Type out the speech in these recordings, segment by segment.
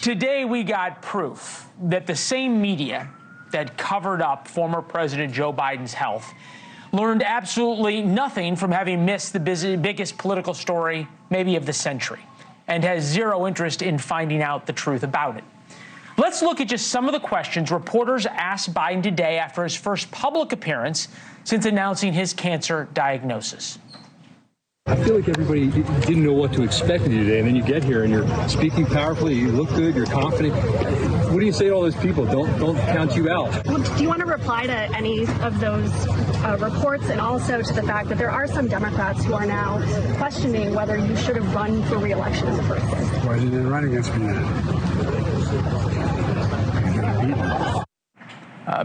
Today we got proof that the same media that covered up former President Joe Biden's health learned absolutely nothing from having missed the biggest political story maybe of the century, and has zero interest in finding out the truth about it. Let's look at just some of the questions reporters asked Biden today after his first public appearance since announcing his cancer diagnosis. I feel like everybody didn't know what to expect of you today, and then you get here and you're speaking powerfully, you look good, you're confident. What do you say to all those people? Don't count you out. Well, do you want to reply to any of those reports, and also to the fact that there are some Democrats who are now questioning whether you should have run for re-election in the first place? Why did you run against me then?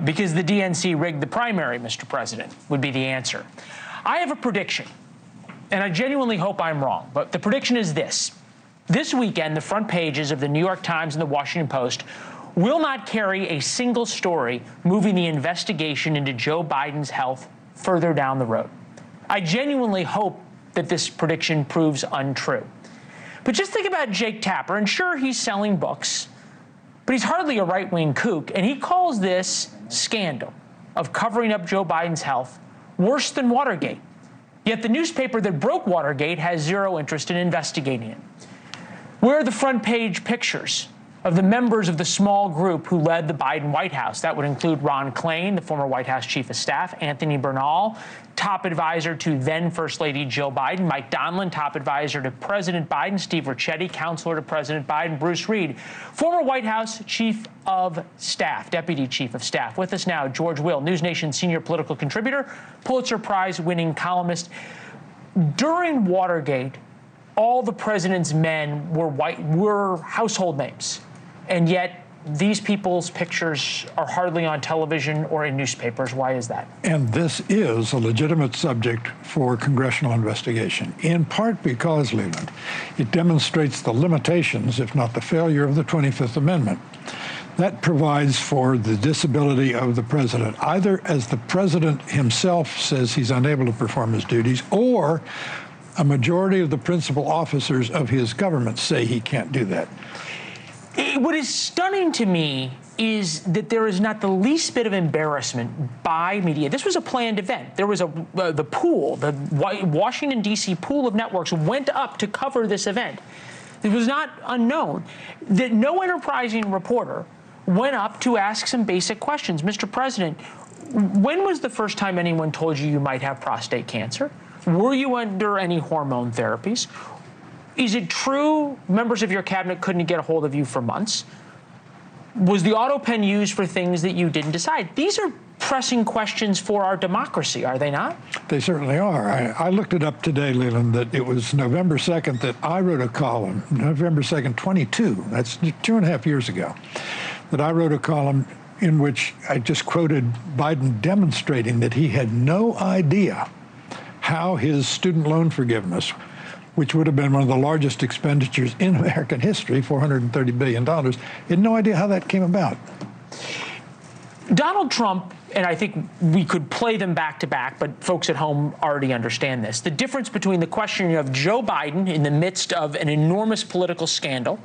Because the DNC rigged the primary, Mr. President, would be the answer. I have a prediction, and I genuinely hope I'm wrong, but the prediction is this. This weekend, the front pages of the New York Times and the Washington Post will not carry a single story moving the investigation into Joe Biden's health further down the road. I genuinely hope that this prediction proves untrue. But just think about Jake Tapper, and sure, he's selling books, but he's hardly a right-wing kook, and he calls this scandal of covering up Joe Biden's health worse than Watergate. Yet the newspaper that broke Watergate has zero interest in investigating it. Where are the front page pictures of the members of the small group who led the Biden White House? That would include Ron Klain, the former White House chief of staff, Anthony Bernal, top advisor to then First Lady Jill Biden, Mike Donilon, top advisor to President Biden, Steve Ricchetti, counselor to President Biden, Bruce Reed, former White House chief of staff, deputy chief of staff. With us now, George Will, NewsNation senior political contributor, Pulitzer Prize-winning columnist. During Watergate, all the president's men were household names, and yet these people's pictures are hardly on television or in newspapers. Why is that? And this is a legitimate subject for congressional investigation, in part because, Leland, it demonstrates the limitations, if not the failure, of the 25th Amendment. That provides for the disability of the president, either as the president himself says he's unable to perform his duties, or a majority of the principal officers of his government say he can't do that. What is stunning to me is that there is not the least bit of embarrassment by media. This was a planned event. There was the pool, the Washington, D.C. pool of networks went up to cover this event. It was not unknown that no enterprising reporter went up to ask some basic questions. Mr. President, when was the first time anyone told you might have prostate cancer? Were you under any hormone therapies? Is it true members of your cabinet couldn't get a hold of you for months? Was the auto pen used for things that you didn't decide? These are pressing questions for our democracy, are they not? They certainly are. I looked it up today, Leland, that it was November 2nd that I wrote a column, November 2nd, 22, that's 2.5 years ago, that I wrote a column in which I just quoted Biden demonstrating that he had no idea how his student loan forgiveness, which would have been one of the largest expenditures in American history, $430 billion, he had no idea how that came about. Donald Trump, and I think we could play them back to back, but folks at home already understand this. The difference between the questioning of Joe Biden in the midst of an enormous political scandal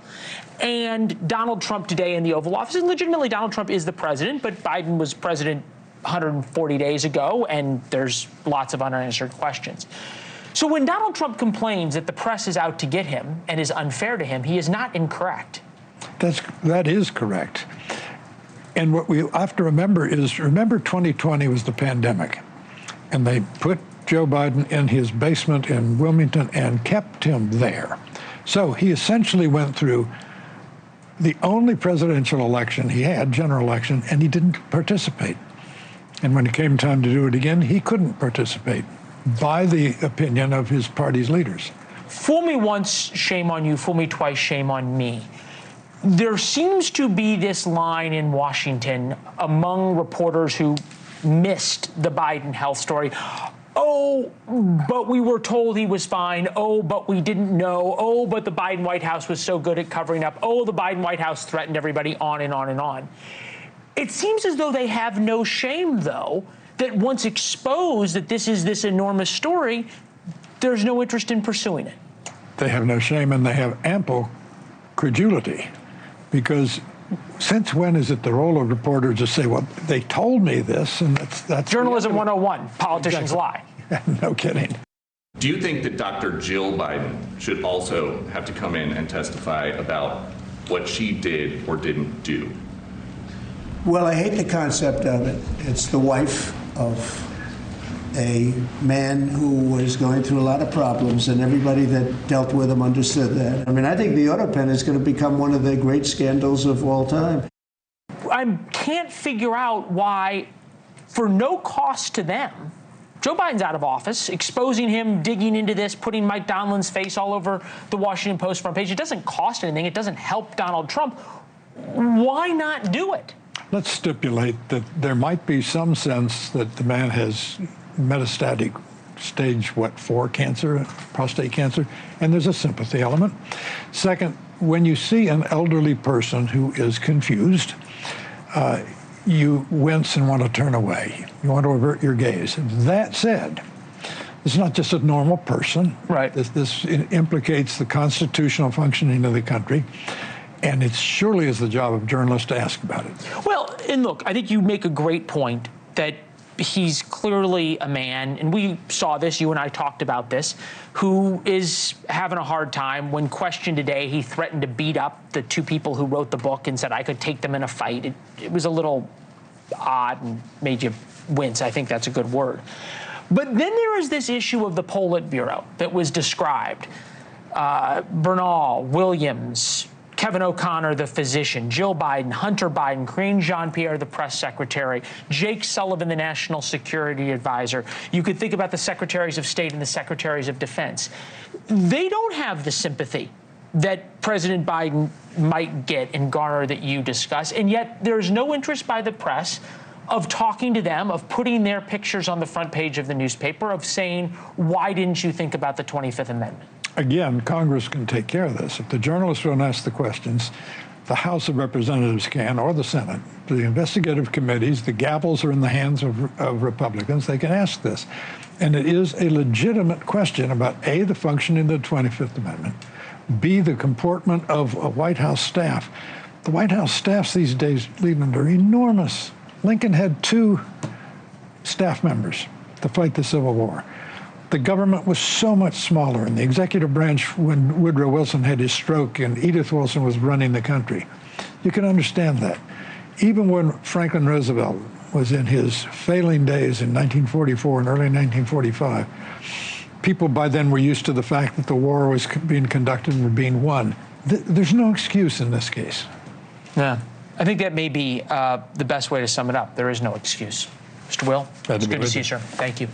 and Donald Trump today in the Oval Office, and legitimately Donald Trump is the president, but Biden was president 140 days ago, and there's lots of unanswered questions. So when Donald Trump complains that the press is out to get him and is unfair to him, he is not incorrect. That is correct. And what we have to remember is, remember 2020 was the pandemic, and they put Joe Biden in his basement in Wilmington and kept him there. So he essentially went through the only presidential election he had, general election, and he didn't participate. And when it came time to do it again, he couldn't participate by the opinion of his party's leaders. Fool me once, shame on you. Fool me twice, shame on me. There seems to be this line in Washington among reporters who missed the Biden health story. Oh, but we were told he was fine. Oh, but we didn't know. Oh, but the Biden White House was so good at covering up. Oh, the Biden White House threatened everybody, on and on and on. It seems as though they have no shame, though, that once exposed that this is this enormous story, there's no interest in pursuing it. They have no shame, and they have ample credulity. Because since when is it the role of reporters to say, well, they told me this, and that's Journalism 101, politicians lie. No kidding. Do you think that Dr. Jill Biden should also have to come in and testify about what she did or didn't do? Well, I hate the concept of it. It's the wife of a man who was going through a lot of problems, and everybody that dealt with him understood that. I mean, I think the auto pen is going to become one of the great scandals of all time. I can't figure out why, for no cost to them, Joe Biden's out of office, exposing him, digging into this, putting Mike Donlin's face all over the Washington Post front page. It doesn't cost anything. It doesn't help Donald Trump. Why not do it? Let's stipulate that there might be some sense that the man has metastatic stage, 4 cancer, prostate cancer, and there's a sympathy element. Second, when you see an elderly person who is confused, you wince and want to turn away. You want to avert your gaze. That said, it's not just a normal person. Right. This implicates the constitutional functioning of the country, and it surely is the job of journalists to ask about it. Well, and look, I think you make a great point that he's clearly a man, and we saw this, you and I talked about this, who is having a hard time. When questioned today, he threatened to beat up the 2 people who wrote the book and said I could take them in a fight. It was a little odd and made you wince. I think that's a good word. But then there is this issue of the Politburo that was described. Bernal, Williams, Kevin O'Connor, the physician, Jill Biden, Hunter Biden, Karine Jean-Pierre, the press secretary, Jake Sullivan, the national security advisor. You could think about the secretaries of state and the secretaries of defense. They don't have the sympathy that President Biden might get and garner that you discuss, and yet there's no interest by the press of talking to them, of putting their pictures on the front page of the newspaper, of saying, why didn't you think about the 25th Amendment? Again, Congress can take care of this. If the journalists don't ask the questions, the House of Representatives can, or the Senate. The investigative committees, the gavels are in the hands of Republicans. They can ask this. And it is a legitimate question about, A, the functioning of the 25th Amendment, B, the comportment of a White House staff. The White House staffs these days, Leland, are enormous. Lincoln had 2 staff members to fight the Civil War. The government was so much smaller, and the executive branch, when Woodrow Wilson had his stroke and Edith Wilson was running the country. You can understand that. Even when Franklin Roosevelt was in his failing days in 1944 and early 1945, people by then were used to the fact that the war was being conducted and being won. There's no excuse in this case. Yeah, I think that may be the best way to sum it up. There is no excuse. Mr. Will, it's good to see you, sir. Thank you.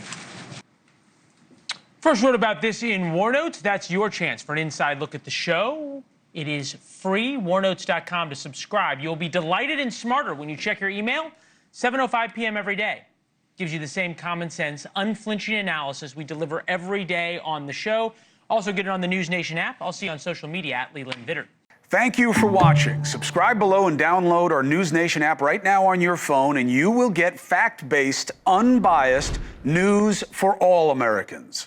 First word about this in War Notes. That's your chance for an inside look at the show. It is free, warnotes.com to subscribe. You'll be delighted and smarter when you check your email, 7:05 p.m. every day. Gives you the same common sense, unflinching analysis we deliver every day on the show. Also get it on the NewsNation app. I'll see you on social media at Leland Vittert. Thank you for watching. Subscribe below and download our NewsNation app right now on your phone, and you will get fact-based, unbiased news for all Americans.